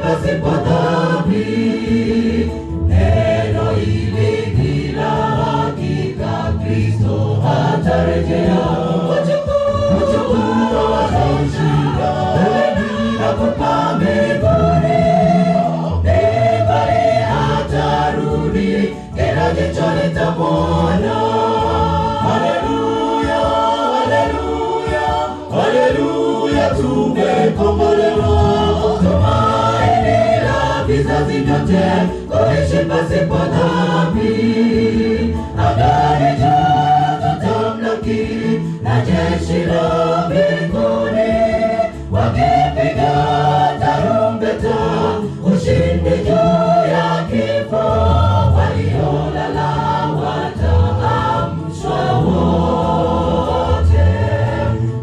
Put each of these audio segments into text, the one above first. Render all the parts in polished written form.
pasipo dhambi. Neno hili ni la hakika, Kristo atarejea kuchukua walioshinda na kupaa mbinguni. Mbinguni atarudi, kila jicho litamwona. Haleluya, haleluya, haleluya, tumekombolewa. Tumaini la vizazi vyote, kuishi pasipo dhambi. Angani juu tutamlaki na jeshi la mbinguni, wakipiga tarumbeta, ushindi juu ya kifo. Waliolala wataamshwa wote,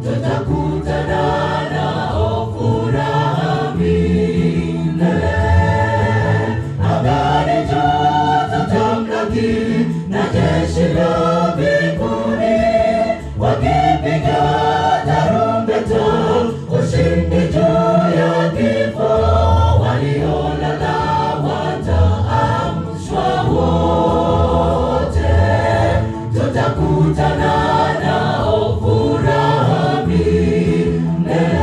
tutakutana nao furaha milele. Angani juu tutamlaki na jeshi la mbinguni, wakipiga tarumbeta, ushindi juu ya kifo. Waliolala wataamshwa wote, tutakutana nao furaha milele.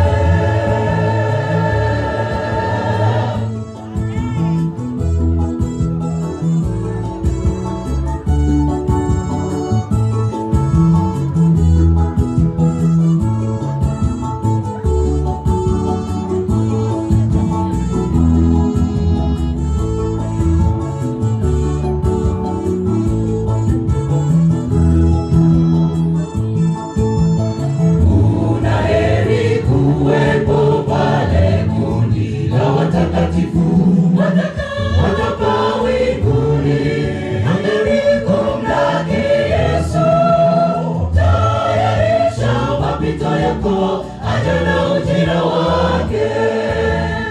Watapaa mbinguni, angani kumlaki Yesu. Tayarisha mapito yako, aja na ujira wake.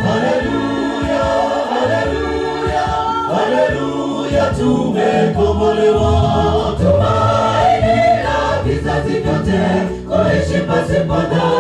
Haleluya, haleluya, haleluya, tumekombolewa. Tumaini la vizazi vyote, kuishi pasipo dhambi.